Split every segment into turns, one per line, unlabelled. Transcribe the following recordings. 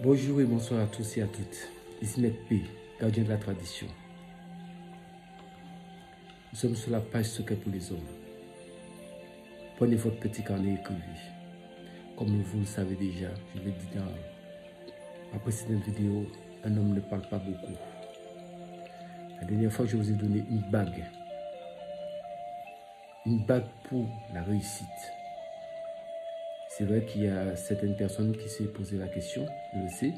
Bonjour et bonsoir à tous et à toutes. Ici Maître P, gardien de la tradition. Nous sommes sur la page Secret pour les hommes. Prenez votre petit carnet et écrivez. Comme vous le savez déjà, je l'ai dit dans ma précédente vidéo, un homme ne parle pas beaucoup. La dernière fois, je vous ai donné une bague. Une bague pour la réussite. C'est vrai qu'il y a certaines personnes qui s'est posé la question, je le sais.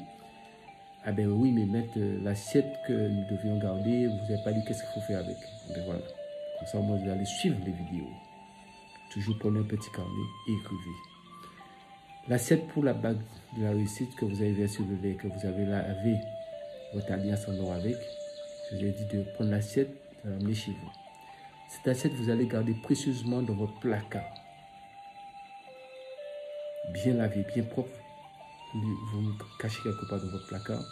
Ah ben oui, mais maître, l'assiette que nous devions garder, vous n'avez pas dit qu'est-ce qu'il faut faire avec. Ben voilà. Comme ça, moi, vous allez suivre les vidéos. Toujours prenez un petit carnet et écrivez. L'assiette pour la bague de la réussite que vous avez versé sur le lait, que vous avez lavé votre alliance en or avec, je vous ai dit de prendre l'assiette, de l'amener chez vous. Cette assiette, vous allez garder précieusement dans votre placard. Bien lavé, bien propre. Vous me cachez quelque part dans votre placard.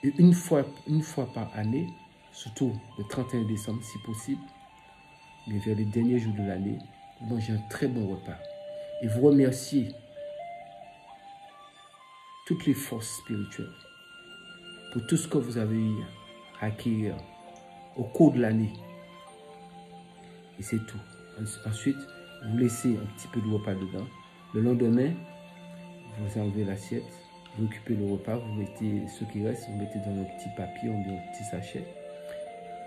Et une fois par année, surtout le 31 décembre si possible, mais vers les derniers jours de l'année, vous mangez un très bon repas. Et vous remerciez toutes les forces spirituelles pour tout ce que vous avez eu à acquérir au cours de l'année. Et c'est tout. Ensuite, vous laissez un petit peu de repas dedans. Le lendemain, vous enlevez l'assiette, vous occupez le repas, vous mettez ce qui reste, vous mettez dans un petit papier ou dans un petit sachet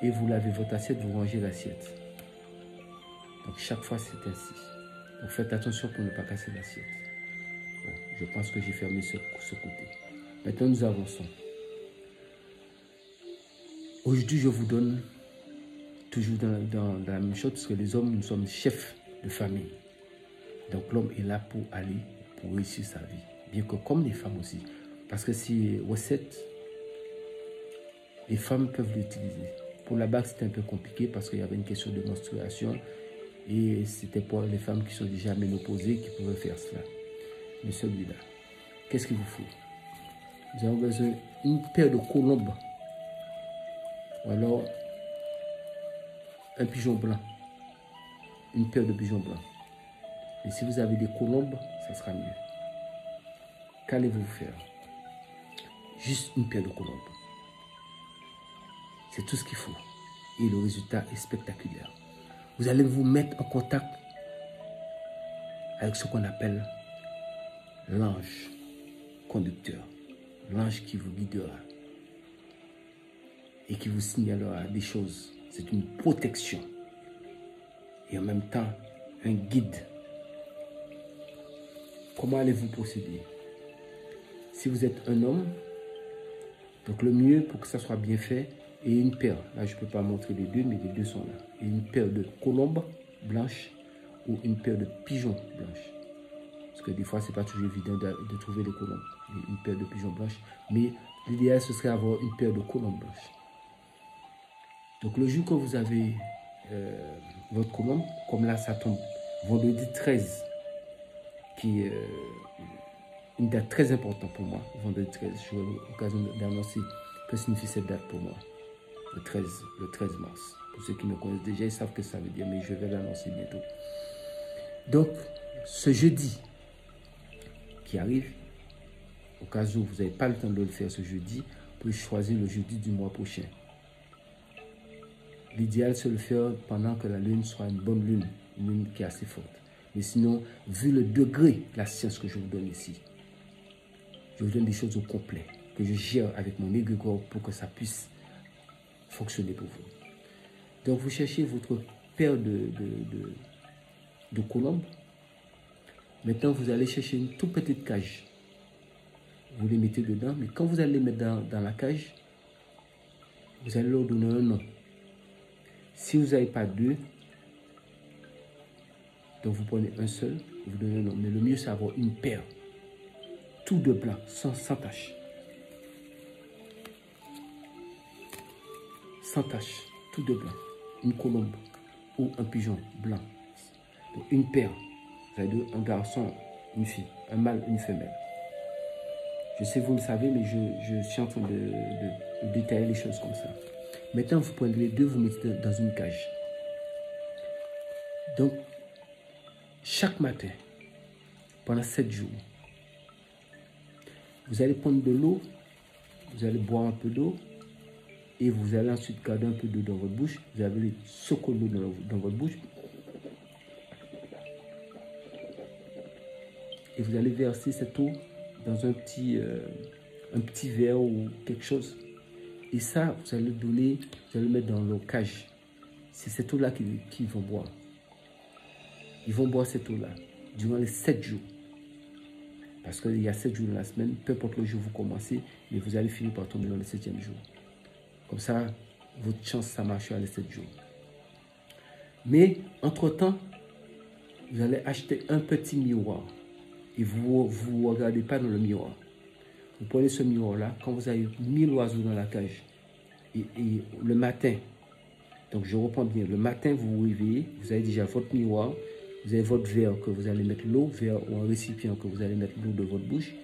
et vous lavez votre assiette, vous rangez l'assiette. Donc chaque fois c'est ainsi. Donc faites attention pour ne pas casser l'assiette. Bon, je pense que j'ai fermé ce côté. Maintenant nous avançons. Aujourd'hui je vous donne toujours dans la même chose parce que les hommes nous sommes chefs de famille. Donc l'homme est là pour aller, pour réussir sa vie. Bien que comme les femmes aussi. Parce que si recette, les femmes peuvent l'utiliser. Pour la bague, c'était un peu compliqué parce qu'il y avait une question de menstruation. Et c'était pour les femmes qui sont déjà ménopausées qui pouvaient faire cela. Mais celui-là, qu'est-ce qu'il vous faut? Nous avons besoin d'une paire de colombes. Ou alors un pigeon blanc. Une paire de pigeons blancs. Et si vous avez des colombes, ça sera mieux. Qu'allez-vous faire? Juste une paire de colombes. C'est tout ce qu'il faut. Et le résultat est spectaculaire. Vous allez vous mettre en contact avec ce qu'on appelle l'ange conducteur. L'ange qui vous guidera et qui vous signalera des choses. C'est une protection et en même temps un guide. Comment allez-vous procéder? Si vous êtes un homme, donc le mieux pour que ça soit bien fait, et une paire, là je ne peux pas montrer les deux, mais les deux sont là, et une paire de colombes blanches ou une paire de pigeons blanches. Parce que des fois, ce n'est pas toujours évident de trouver les colombes, et une paire de pigeons blanches, mais l'idéal ce serait avoir une paire de colombes blanches. Donc le jour que vous avez votre colombe, comme là ça tombe vendredi 13, qui est une date très importante pour moi, vendredi 13, j'aurai l'occasion d'annoncer que signifie cette date pour moi. Le 13 mars. Pour ceux qui me connaissent déjà, ils savent que ça veut dire, mais je vais l'annoncer bientôt. Donc, ce jeudi qui arrive, au cas où vous n'avez pas le temps de le faire ce jeudi, vous pouvez choisir le jeudi du mois prochain. L'idéal, c'est de le faire pendant que la lune soit une bonne lune, une lune qui est assez forte. Mais sinon, vu le degré de la science que je vous donne ici, je vous donne des choses au complet, que je gère avec mon égrégore pour que ça puisse fonctionner pour vous. Donc vous cherchez votre paire de colombes. Maintenant vous allez chercher une toute petite cage. Vous les mettez dedans, mais quand vous allez les mettre dans la cage, vous allez leur donner un nom. Si vous n'avez pas deux, donc vous prenez un seul, vous donnez un nom. Mais le mieux c'est d'avoir une paire, tout de blanc, sans tache. Sans tache, tout de blanc, une colombe ou un pigeon blanc. Donc une paire, vous avez deux, un garçon, une fille, un mâle, une femelle. Je sais, vous le savez, mais je suis en train de détailler les choses comme ça. Maintenant, vous prenez les deux, vous mettez dans une cage. Donc, chaque matin, pendant 7 jours, Vous allez prendre de l'eau, vous allez boire un peu d'eau et vous allez ensuite garder un peu d'eau dans votre bouche. Vous allez secouer l'eau dans votre bouche et vous allez verser cette eau dans un petit verre ou quelque chose. Et ça, vous allez le mettre dans leur cage. C'est cette eau-là qu'ils vont boire. Ils vont boire cette eau-là durant les 7 jours. Parce qu'il y a 7 jours dans la semaine, peu importe le jour où vous commencez, mais vous allez finir par tomber dans le 7e jour. Comme ça, votre chance, ça marchera les 7 jours. Mais, entre-temps, vous allez acheter un petit miroir. Et vous ne regardez pas dans le miroir. Vous prenez ce miroir-là, quand vous avez mis l'oiseau dans la cage, et le matin, donc je reprends bien, le matin, vous vous réveillez, vous avez déjà votre miroir, vous avez votre verre que vous allez mettre l'eau, verre ou un récipient que vous allez mettre l'eau de votre bouche,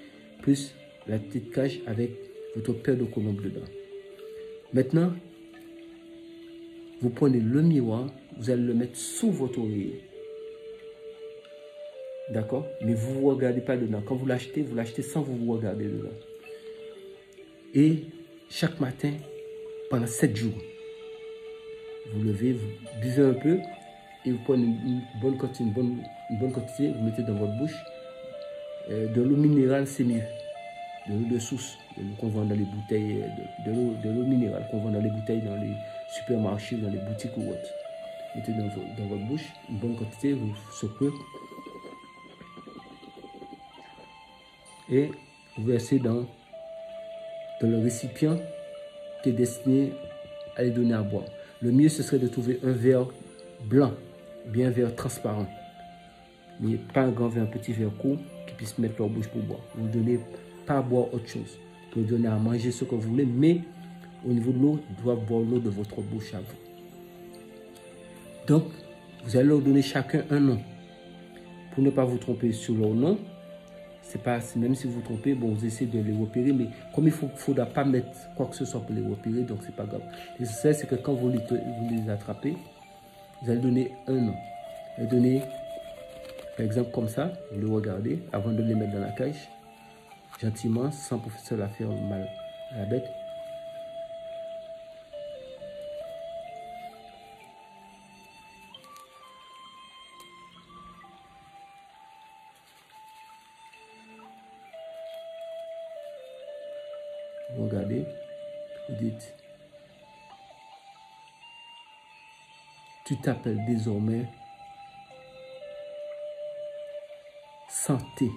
plus la petite cage avec votre paire de colombes dedans. Maintenant, vous prenez le miroir, vous allez le mettre sous votre oreiller. D'accord? Mais vous ne vous regardez pas dedans. Quand vous l'achetez sans vous regarder dedans. Et chaque matin, pendant 7 jours, vous levez, vous buvez un peu et vous prenez une bonne quantité, vous mettez dans votre bouche. De l'eau minérale, c'est mieux. De l'eau de source, de l'eau qu'on vend dans les bouteilles, de l'eau minérale qu'on vend dans les bouteilles, dans les supermarchés, dans les boutiques ou autres. Mettez dans votre bouche une bonne quantité, vous secouez. Et vous versez dans le récipient qui est destiné à les donner à boire. Le mieux, ce serait de trouver un verre blanc, bien un verre transparent. Mais pas un grand verre, un petit verre court qui puisse mettre leur bouche pour boire. Vous ne donnez pas à boire autre chose. Vous pouvez donner à manger ce que vous voulez, mais au niveau de l'eau, ils doivent boire l'eau de votre bouche à vous. Donc, vous allez leur donner chacun un nom. Pour ne pas vous tromper sur leur nom, c'est pas, même si vous vous trompez, bon, vous essayez de les repérer, mais comme il ne faudra pas mettre quoi que ce soit pour les repérer, donc c'est pas grave. L'essentiel, c'est que quand vous les attrapez, vous allez donner un nom. Vous allez donner, par exemple, comme ça, vous le regardez, avant de les mettre dans la cage, gentiment, sans se la faire mal à la bête. Vous regardez, vous dites, tu t'appelles désormais Santé.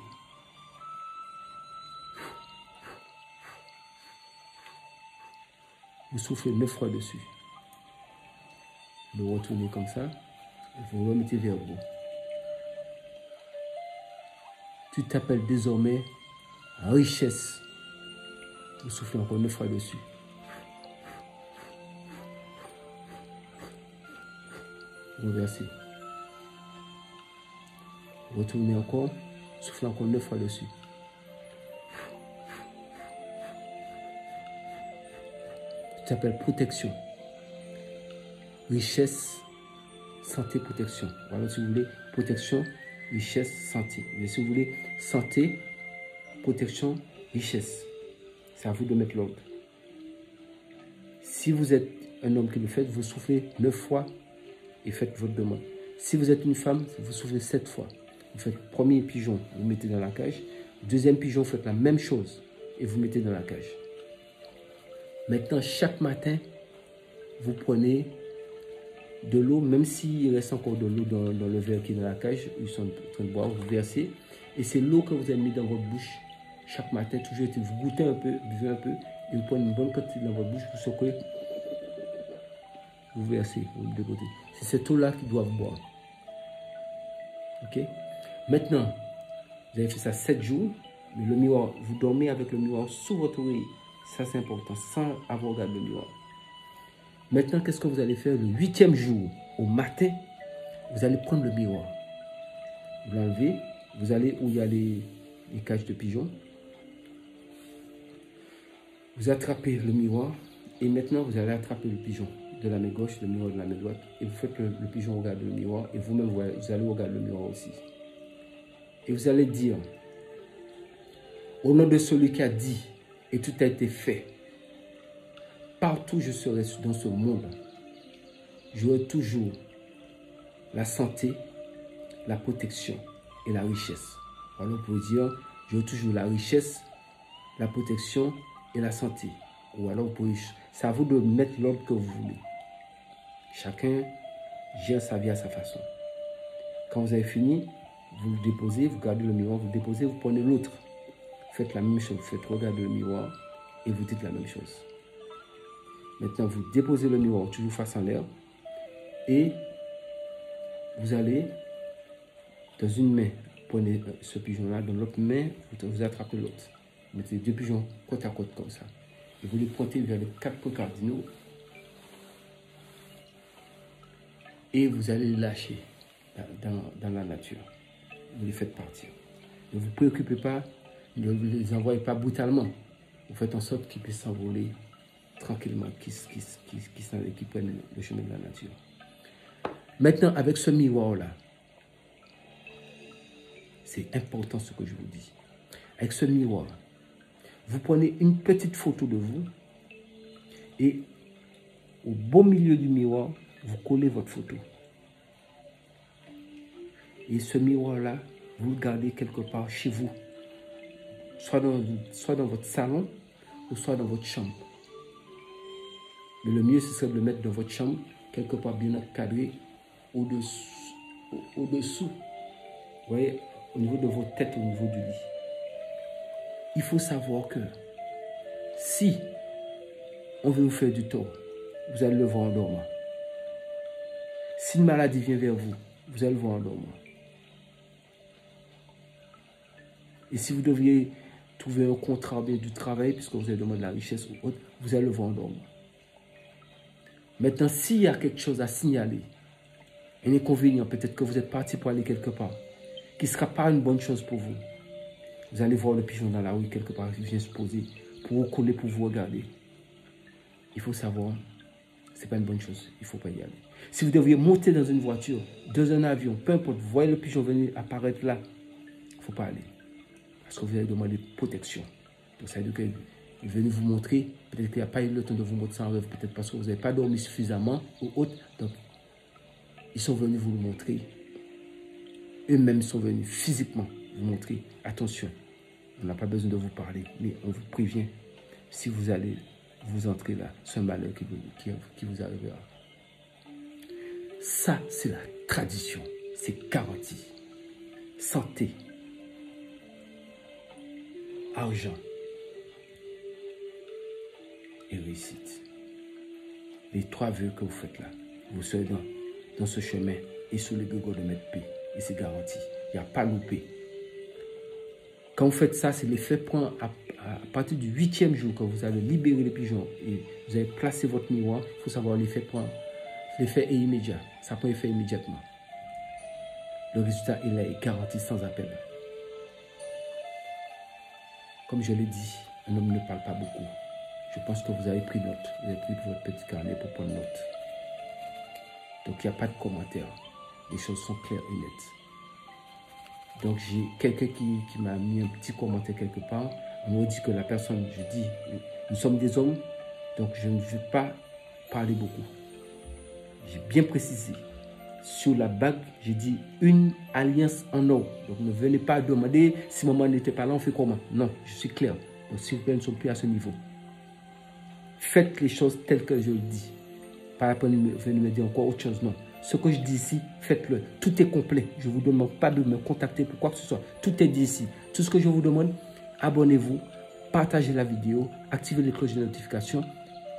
Vous soufflez 9 fois dessus. Vous retournez comme ça et vous remettez vers vous. Tu t'appelles désormais Richesse. Vous soufflez encore 9 fois dessus. Reversez. Retournez encore. Soufflez encore 9 fois dessus. Tu t'appelles protection. Richesse, santé, protection. Voilà, si vous voulez protection, richesse, santé. Mais si vous voulez santé, protection, richesse. C'est à vous de mettre l'ordre. Si vous êtes un homme qui le fait, vous soufflez 9 fois et faites votre demande. Si vous êtes une femme, vous soufflez 7 fois. Vous faites premier pigeon, vous mettez dans la cage. Deuxième pigeon, vous faites la même chose et vous mettez dans la cage. Maintenant, chaque matin, vous prenez de l'eau, même s'il reste encore de l'eau dans le verre qui est dans la cage, ils sont en train de boire, vous versez. Et c'est l'eau que vous avez mis dans votre bouche chaque matin, toujours, vous goûtez un peu, buvez un peu, et vous prenez une bonne quantité dans votre bouche, vous secouez, vous versez, vous mettez de côté. C'est cette eau-là qu'ils doivent boire. Ok? Maintenant, vous avez fait ça 7 jours, mais le miroir, vous dormez avec le miroir sous votre oreille. Ça, c'est important, sans avoir regardé le miroir. Maintenant, qu'est-ce que vous allez faire le 8e jour, au matin, vous allez prendre le miroir. Vous l'enlevez, vous allez où il y a les cages de pigeons. Vous attrapez le miroir et maintenant vous allez attraper le pigeon de la main gauche, le miroir de la main droite et vous faites le pigeon regarder le miroir et vous-même vous allez regarder le miroir aussi. Et vous allez dire, Au nom de celui qui a dit, et tout a été fait. Partout où je serai dans ce monde, j'aurai toujours la santé, la protection et la richesse. Alors on peut dire, j'aurai toujours la richesse, la protection et la santé. Ou alors c'est à vous de mettre l'ordre que vous voulez. Chacun gère sa vie à sa façon. Quand vous avez fini, vous le déposez, vous gardez le miroir, vous le déposez, vous prenez l'autre. Faites la même chose, vous faites regarder le miroir et vous dites la même chose. Maintenant, vous déposez le miroir toujours face en l'air et vous allez dans une main, prenez ce pigeon-là, dans l'autre main, vous attrapez l'autre. Vous mettez 2 pigeons côte à côte comme ça. Et vous les pointez vers les 4 points cardinaux et vous allez les lâcher dans la nature. Vous les faites partir. Ne vous préoccupez pas, ne les envoyez pas brutalement. Vous faites en sorte qu'ils puissent s'envoler tranquillement, qu'ils prennent le chemin de la nature. Maintenant, avec ce miroir-là, c'est important ce que je vous dis. Avec ce miroir, vous prenez une petite photo de vous et au beau milieu du miroir, vous collez votre photo. Et ce miroir-là, vous le gardez quelque part chez vous, soit dans votre salon ou soit dans votre chambre. Mais le mieux, ce serait de le mettre dans votre chambre, quelque part bien encadré, au-dessous, vous voyez, au niveau de votre tête, au niveau du lit. Il faut savoir que si on veut vous faire du tort, vous allez le voir en dormant. Si une maladie vient vers vous, vous allez le voir en dormant. Et si vous deviez trouver un contrat du travail, puisque vous avez demandé de la richesse ou autre, vous allez le voir en dormant. Maintenant, s'il y a quelque chose à signaler, un inconvénient, peut-être que vous êtes parti pour aller quelque part, qui ne sera pas une bonne chose pour vous, vous allez voir le pigeon dans la rue quelque part, il vient se poser, pour vous coller, pour vous regarder. Il faut savoir, ce n'est pas une bonne chose, il ne faut pas y aller. Si vous deviez monter dans une voiture, dans un avion, peu importe, vous voyez le pigeon venir apparaître là, il ne faut pas aller. Parce que vous allez demander protection. Donc ça veut dire qu'il est venu vous montrer, peut-être qu'il n'a pas eu le temps de vous montrer ça en rêve, peut-être parce que vous n'avez pas dormi suffisamment ou autre. Donc, ils sont venus vous le montrer. Eux-mêmes sont venus physiquement vous montrer. Attention, on n'a pas besoin de vous parler, mais on vous prévient. Si vous allez vous entrer là, c'est un malheur qui vous arrivera. Ça, c'est la tradition. C'est garanti. Santé. Argent et réussite. Les 3 vœux que vous faites là, vous serez dans ce chemin et sous les gogos de Maître P. Et c'est garanti. Il n'y a pas loupé. Quand vous faites ça, c'est l'effet prend à partir du 8e jour, quand vous avez libéré les pigeons et vous avez placé votre miroir, il faut savoir l'effet prend. L'effet est immédiat. Ça prend effet immédiatement. Le résultat il est garanti sans appel. Comme je l'ai dit, un homme ne parle pas beaucoup. Je pense que vous avez pris note. Vous avez pris votre petit carnet pour prendre note. Donc, il n'y a pas de commentaire. Les choses sont claires et nettes. Donc, j'ai quelqu'un qui m'a mis un petit commentaire quelque part. On me dit que la personne, je dis, nous sommes des hommes, donc je ne veux pas parler beaucoup. J'ai bien précisé. Sur la bague, j'ai dit une alliance en or. Donc ne venez pas demander si maman n'était pas là, on fait comment? Non, je suis clair. Donc s'il vous plaît, nous ne sommes plus à ce niveau. Faites les choses telles que je le dis. Pas la peine de venir me dire encore autre chose, non. Ce que je dis ici, faites-le. Tout est complet. Je ne vous demande pas de me contacter pour quoi que ce soit. Tout est dit ici. Tout ce que je vous demande, abonnez-vous, partagez la vidéo, activez les cloches de notification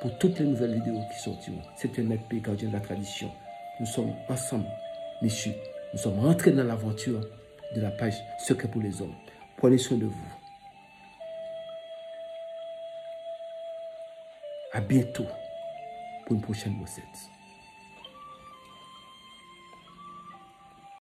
pour toutes les nouvelles vidéos qui sortiront. C'était Maître P, gardien de la tradition. Nous sommes ensemble, messieurs. Nous sommes rentrés dans l'aventure de la page Secret pour les hommes. Prenez soin de vous. À bientôt pour une prochaine recette.